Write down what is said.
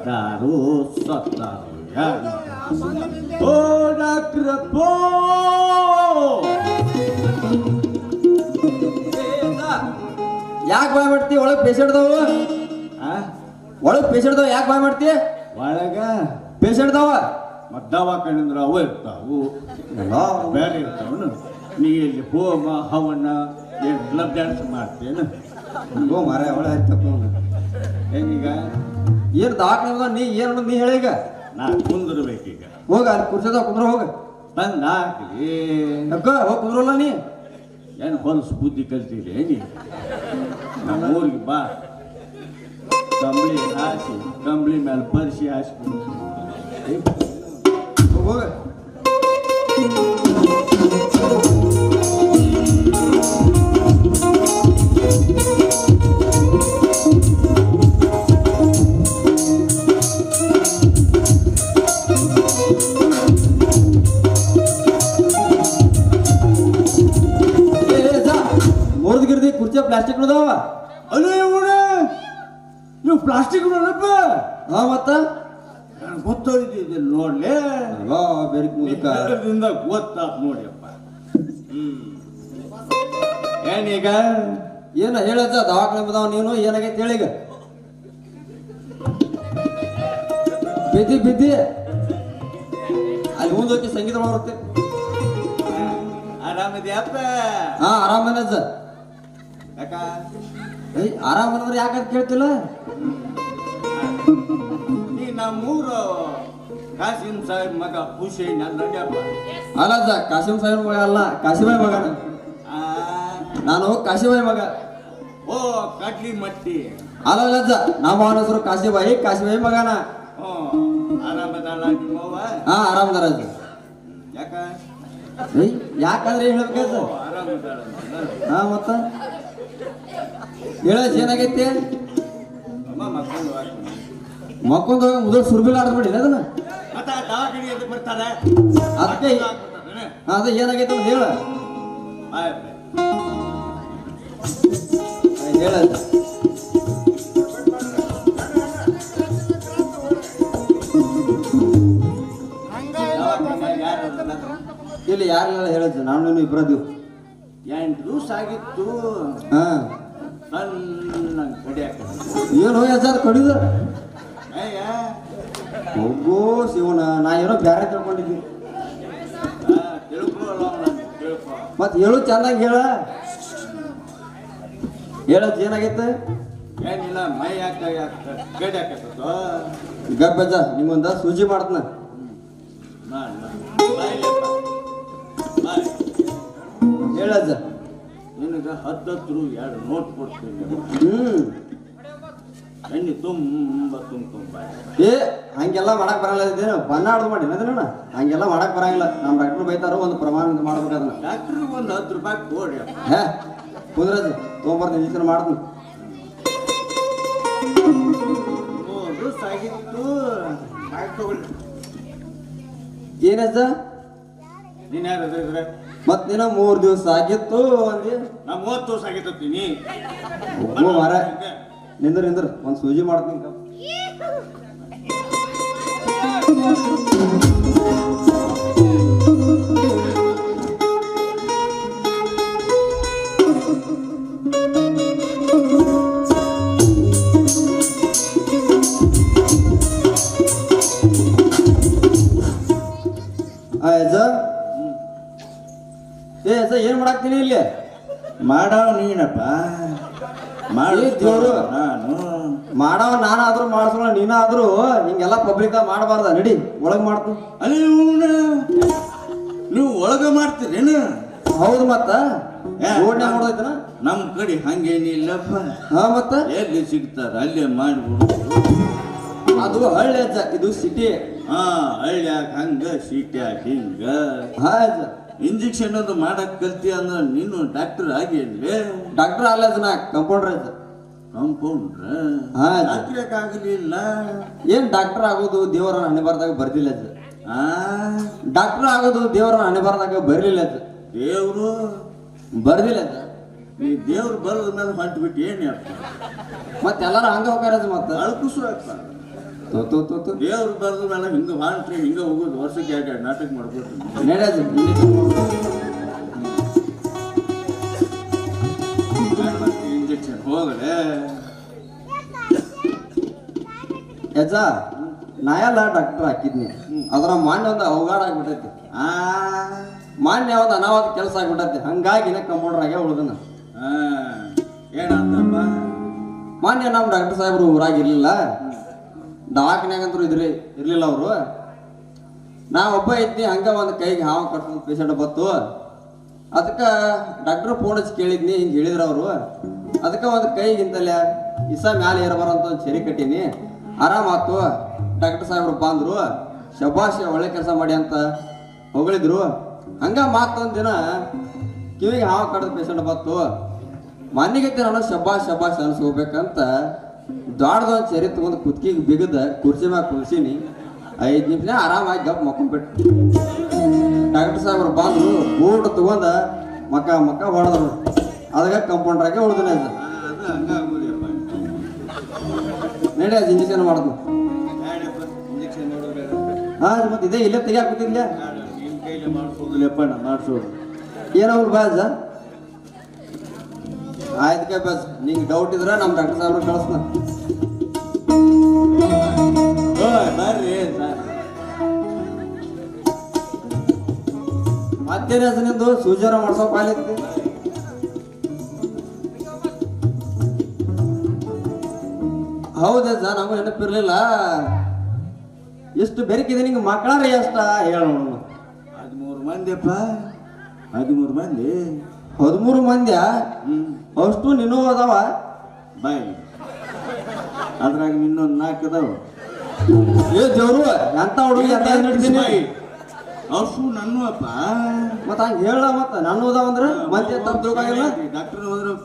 ಸತ್ತಾರು ಓ ಡಾಕ್ಟ್ರಪ್ಪ ಯಾಕೆ ಬಾಯ್ ಮಾಡ್ತಿ ಒಳಗೆ ಪೇಷಂಟ್ದವ ಒಳಗೆ ಪೇಷಂಟ್ದವ ಯಾಕೆ ಬಾಯ್ ಮಾಡ್ತಿ ಒಳಗ ಪೇಷಂಟ್ದವ ಮತ್ ದವಾಖಾನಿಂದ್ರ ಅವ ಇರ್ತಾವು ಬೇರೆ ಇರ್ತಾವನು ನೀ ಇಲ್ಲಿ ಹೋಮ ಹವನ ಬ್ಲಡ್ ಡ್ಯಾನ್ಸ್ ಮಾಡ್ತೇನು ಗೋ ಮಾರ ಒಳ ಹತ್ತಪ್ಪ ಹೆಂಗೀಗ ಏನು ದವಾಖಾನೆ ನೀ ಏನು ನೀ ಹೇಳೀಗ ನಾ ಕುಂದಿರ್ಬೇಕೀಗ ಹೋಗ ಅಲ್ಲಿ ಕುರ್ಚದ ಕುಂದ್ರ ಹೋಗ ತಂದು ಹಾಕಿ ಅಕ್ಕ ಹೋಗಿ ಕುಂದ್ರಲ್ಲ ನೀ ಏನು ಹೊಲಸು ಬುದ್ಧಿ ಕಲ್ತಿದೆ ನೀ ನಮ್ಮ ಊರಿಗೆ ಬಾ ಕಂಬಳಿ ಹಾಸಿ ಕಂಬಳಿ ಮೇಲೆ ಪರಿಸಿ ಹಾಸ್ಬಿಡು ಹೋಗ ಮುರಿದ್ಗಿರ್ದಿ ಕುರ್ಚಿ ಪ್ಲಾಸ್ಟಿಕ್ ಉಳ್ದಾವ ಅಲ್ಲೇ ಇವಣ ನೀವು ಪ್ಲಾಸ್ಟಿಕ್ ನೋಡಪ್ಪ ಹಾ ಮತ್ತ ಗೊತ್ತಾಯ್ತಿದೆ ನೋಡ್ಲೆ ಬೇರೆ ಮುದುಕ ಇದರಿಂದ ಗೊತ್ತಾತ್ ನೋಡಿಯಪ್ಪ ಏನೀಗ ಏನ ಹೇಳಜ್ಜ ದವಾಖಾನೆ ಬಂದಾವ ನೀನು ಏನಾಗೈತಿ ಹೇಳಿಗ ಬಿದ್ದಿ ಬಿದ್ದಿ ಅಲ್ಲಿ ಮುಂದೋಗಿ ಸಂಗೀತ ಬರುತ್ತೆ ಆರಾಮಿದ್ಯಪ್ಪ ಹಾ ಆರಾಮನಜ್ಜ ಯಾಕ ಏಯ್ ಆರಾಮನಂದ್ರೆ ಯಾಕಂತ ಕೇಳ್ತಿಲ್ಲ ನೀ ನಮ್ಮೂರು ಕಾಸಿಂ ಸಾಹೇಬ್ ಮಗ ಹುಸೇನ್ ಅಲ್ಲಪ್ಪ ಅಲ್ಲಜ್ಜ ಕಾಶಿಂ ಸಾಹೇಬ್ ಮಗ ಅಲ್ಲ ಕಾಶಿಬಾಯಿ ಮಗನ ನಾನು ಕಾಶಿಬಾಯಿ ಮಗ ಓ ಕಡ್ಲಿ ಮಟ್ಟಿ ಅಲ್ಲಜ್ಜ ನಮ್ಮ ಹೆಸರು ಕಾಶಿಬಾಯಿ ಮಗನ ಆರಾಮದಲ್ಲ ನಿಮ್ಮವ್ವ ಹಾ ಆರಾಮದಾರ ಅಜ್ಜ ಯಾಕ ಏಯ್ ಯಾಕಂದ್ರೆ ಹೇಳ್ಬೇಕಜ್ಜ ಆರಾಮದಾಳ ಹಾ ಮತ್ತ ಹೇಳಜ್ಜ ಏನಾಗೈತಿ ಅಮ್ಮ ಮಕ್ಕಳು ಮಕ್ಕೊಂಡ್ ಹೋಗ ಮುದಲ್ ಸುರ್ಬಿಲ್ ಆಡ್ಬಿಡಿ ಅದನ್ನ ಮತ್ತ ದವಾಖಾನೆ ಎದ್ದು ಬರ್ತಾರೆ ಅದಕ್ಕೆ ಅದ ಏನಾಗೈತೆ ಅಂತ ಹೇಳ ಹೇಳಜ್ಜ ಇಲ್ಲಿ ಯಾರೆಲ್ಲ ಹೇಳಜ್ಜ ನಾನು ಇಬ್ಬರದೀವ್ 8 ದಿವಸ ಆಗಿತ್ತು ಹಾ ಸಣ್ಣ ಕಡಿಯಾಕ ಏನು ಅಜ್ಜ ಅದು ಕಡಿದ ಹೋಗೋ ಶಿವನ ನಾ ಏನೋ ಬ್ಯಾರೆ ತಿಳ್ಕೊಂಡಿದ್ವಿ ತಿಳ್ಕೊಳ್ಳ ತಿಳ್ಕೊ ಮತ್ ಹೇಳು ಚಂದಾಗಿ ಹೇಳಜ್ಜ ಏನಾಗೈತೆ ಏನಿಲ್ಲ ಮೈ ಯಾಕ ಕಡಿಯಾಕತ್ತೋ ಗಬ್ಬಜ್ಜ ನಿಮ್ಮೊಂದ ಸೂಜಿ ಮಾಡ್ತನ ಹೇಳಜ್ಜ ನಿನಗೆ 10 2 ನೋಟ್ ಕೊಡ್ತೀನಿ ಎಣ್ಣೆ ತುಂಬ ಏ ಹಂಗೆಲ್ಲ ಮಾಡಕ್ ಬರಲ್ಲ ಇದೇನು ಬಣ್ಣ ಆಡ್ದು ಮಾಡಿ ಅದನ್ನ ಹಂಗೆಲ್ಲ ಮಾಡಕ್ ಬರಂಗಿಲ್ಲ ನಮ್ಮ ಡಾಕ್ಟರ್ ಬೈತಾರೋ ಒಂದು ಪ್ರಮಾಣ ಮಾಡ್ಬೇಕು ಅದನ್ನ ಡಾಕ್ಟ್ರಿಗೆ ಒಂದು 10 ರೂಪಾಯಿ ಕೊಡ್ರಿ ಹೇ ಕುಂದ್ರಜ್ಜ ತೊಗೊಂಬರ್ತೀನಿ ಇಂಜೆಕ್ಷನ್ ಮಾಡ್ತೀನಿ 3 ದಿವಸ ಆಗಿತ್ತು ತಗೊಳ್ಳಿ ಏನಜ್ಜ ನೀನ್ ಯಾರು ಇದ್ರೆ ಮತ್ ನೀನ 3 ದಿವಸ ಆಗಿತ್ತು ಅಂದಿ ನಾ 30 ದಿವಸ ಆಗಿತ್ತೀನಿ ಹೋಗೋ ಮಾರ ನಿಂದ್ರ ಒಂದ್ ಸೂಜಿ ಮಾಡ್ತೀನಿ ಅಜ್ಜ ಏ ಅಜ್ಜ ಏನ್ ಮಾಡಾಕ್ತೀನಿ ಇಲ್ಲಿ ಮಾಡವ್ ನೀನಪ್ಪ ದೇವ್ರು ನಾನು ಮಾಡವ ನಾನಾದ್ರೂ ಮಾಡಿಸೋಣ ನೀನಾದ್ರೂ ಹಿಂಗೆಲ್ಲ ಪಬ್ಲಿಕ್ ಮಾಡಬಾರ್ದ ನಡಿ ಒಳಗ್ ಮಾಡ್ತೀನಿ ಅಲ್ಲಿ ನೀವು ಒಳಗ ಮಾಡ್ತೀರೇನು ಹೌದು ಮತ್ತ ರೋಡ್ನ್ಯಾಗ ಮಾಡೋದೈತನ ನಮ್ ಕಡೆ ಹಂಗೇನಿಲ್ಲಪ್ಪ ಹಾ ಮತ್ತ ಎಲ್ಲಿ ಸಿಗ್ತಾರ ಅಲ್ಲೇ ಮಾಡ್ಬಿಡು ಅದು ಹಳ್ಳಿ ಅಜ್ಜ ಇದು ಸಿಟಿ ಹಾ ಹಳ್ಳ್ಯಾಗ ಹಂಗ ಸೀಟ್ಯಾಗ ಹಿಂಗ ಹಾ ಅಜ್ಜ ಇಂಜೆಕ್ಷನ್ ಅದು ಮಾಡಕ್ ಕಲ್ತಿ ಅಂದ್ರ ನೀನು ಡಾಕ್ಟರ್ ಆಗಿಲ್ವೇ ಡಾಕ್ಟರ್ ಅಲ್ಲ ಅಜ್ಜ ನಾ ಕಂಪೌಂಡರ್ ಅಜ್ಜ ಕಂಪೌಂಡ್ರ ಹಾ ಅಜ್ಜ ಡಾಕ್ಟ್ರ್ ಆಗಲಿಲ್ಲ ಏನ್ ಡಾಕ್ಟರ್ ಆಗೋದು ದೇವರ ಹಣೆಬಾರ್ದಾಗ ಬರ್ದಿಲ್ಲ ಅಜ್ಜ ಆ ಡಾಕ್ಟರ್ ಆಗೋದು ದೇವರ ಹಣೆಬಾರ್ದಾಗ ಬರ್ಲಿಲ್ಲ ಅಜ್ಜ ದೇವ್ರು ಬರ್ದಿಲ್ಲ ಅಜ್ಜ ನೀ ದೇವ್ರು ಬರೋದ ಮೇಲೆ ಹೊಂಟ್ಬಿಟ್ಟು ಏನ್ ಹೇಳ್ತ ಮತ್ತೆ ಎಲ್ಲಾರು ಹಂಗ ಹೋಗಾರ ಅಜ್ಜ ಮತ್ತ ಅಳ್ಕುಸು ದೇವ್ರು ಬರ್ದು ಮೇಲೆ ಹಿಂಗೆ ಮಾಡ್ರಿ ಹಿಂಗೆ ಹೋಗೋದು ವರ್ಷಕ್ಕೆ ಎರಡು ನಾಟಕ ಮಾಡ್ಕೊಡ್ತೀನಿ ನಡೆಯೋದು ಇಂಜೆಕ್ಷನ್ ಹೋಗಲೇ ಯಜ್ಜ ನಾ ಎಲ್ಲ ಡಾಕ್ಟರ್ ಹಾಕಿದ್ನಿ ಅದ್ರ ಮಾನ್ಯ ಒಂದು ಅವಘಾಡ ಆಗ್ಬಿಟ್ಟೈತಿ ಮಾನ್ಯ ಒಂದು ಅನಾಹುತ ಕೆಲಸ ಆಗ್ಬಿಟ್ಟೈತಿ ಹಂಗಾಗಿ ಇನ್ನ ಕಂಪೌಂಡರ್ ಆಗೇ ಉಳ್ದನ ಏನಂತಪ್ಪ ಮಾನ್ಯ ನಮ್ಮ ಡಾಕ್ಟರ್ ಸಾಹೇಬ್ರು ಊರಾಗ ಇರ್ಲಿಲ್ಲ ದವಾಖಾನ್ಯಾಗಂತೂ ಇರ್ಲಿಲ್ಲ ಅವರು ನಾ ಒಬ್ಬ ಇದ್ನಿ ಹಂಗ ಒಂದು ಕೈಗೆ ಹಾವು ಕಟ್ಟದ ಪೇಷಂಟ್ ಬತ್ತು ಅದಕ್ಕೆ ಡಾಕ್ಟರ್ ಫೋನ್ ಹಚ್ಚಿ ಕೇಳಿದ್ನಿ ಹಿಂಗೆ ಹೇಳಿದ್ರು ಅವರು ಅದಕ್ಕೆ ಒಂದು ಕೈಗಿಂತಲೇ ಇಸ ಮ್ಯಾಲೆ ಏರಬಾರಂತ ಒಂದು ಸರಿ ಕಟ್ಟೀನಿ ಆರಾಮಾತು ಡಾಕ್ಟರ್ ಸಾಹೇಬ್ರು ಬಂದ್ರು ಶಬಾಷ್ ಒಳ್ಳೆ ಕೆಲಸ ಮಾಡಿ ಅಂತ ಹೊಗಳಿದ್ರು ಹಂಗ ಮಾತೊಂದು ದಿನ ಕಿವಿಗೆ ಹಾವು ಕಟ್ಟದ ಪೇಷಂಟ್ ಬತ್ತು ಮನೆಗೈತೆ ನಾನು ಶಬಾಷ್ ಅನ್ಸ್ಕೋಬೇಕಂತ ದೊಡ್ಡದೊಂದು ಚರಿ ತಗೊಂಡು ಕುತ್ಕಿಗೆ ಬಿಗದ ಕುರ್ಚಿ ಮ್ಯಾಗ ಕುರ್ಸಿನಿ 5 ನಿಮಿಷ ಆರಾಮಾಗಿ ಗಪ್ ಮಕ್ಕೊಂಡ್ಬಿಟ್ಟು ಡಾಕ್ಟರ್ ಸಾಹೇಬ್ರು ಬಂದ್ರು ಬೂಟ್ ತಗೊಂಡ ಮಕ್ಕ ಹೊಡೆದ್ರು ಅದಕ್ಕೆ ಕಂಪೌಂಡ್ರಾಗೆ ಉಳ್ದನ ನಡಿ ಅದು ಇಂಜೆಕ್ಷನ್ ಮಾಡಿದ್ನು ಮತ್ತೆ ಇದೇ ಇಲ್ಲೇ ತೆಗಿಯಾಕ ಕೂತಿದ್ಲ ನಿನ್ನ ಕೈಲಿ ಮಾಡಿಸೋದಿಲ್ಲಪ್ಪ ನಾ ಮಾಡಿಸೋದು ಏನವ್ರು ಬಾಜ ಆಯ್ತು ಬಸ್ ನಿಂಗೆ ಡೌಟ್ ಇದ್ರೆ ನಮ್ಮ ಡಾಕ್ಟರ್ ಸಾಹೇಬ್ರು ಕಳಿಸ್ನ ಬರ್ರಿ ಮತ್ತೇನ ನಿಂದು ಸೂಜಾರ ಮಾಡ್ಸೋ ಪಾಲಿತ್ತು ಹೌದ ನಮಗೂ ನೆನಪಿರ್ಲಿಲ್ಲ ಎಷ್ಟು ಬೆರಕಿದೆ ನಿಂಗೆ ಮಕ್ಕಳಾರ ಎಷ್ಟ ಹೇಳ 13 ಮಂದಿಯಪ್ಪ 13 ಮಂದಿ 13 ಮಂದಿಯ ಅಷ್ಟು ನೀನು ಅದಾವ ಬಾಯ್ ಅದ್ರಾಗ ಇನ್ನೊಂದು 4 ಅದಾವ ಏ ದೇವ್ರು ಎಂತ ಹುಡುಗಿ ಅಂತ ನಡ್ತೀನಿ ಅಷ್ಟು ನನ್ನೂ ಅಪ್ಪ ಮತ್ತ ಹಂಗ ಹೇಳ ಮತ್ತ ನಾನು ಅದಾವ ಅಂದ್ರ ಮಂದಿ ತಪ್ಪು ತಿಳ್ಕೊಂಗಿಲ್ಲ ಡಾಕ್ಟರ್ ಹೋದ್ರು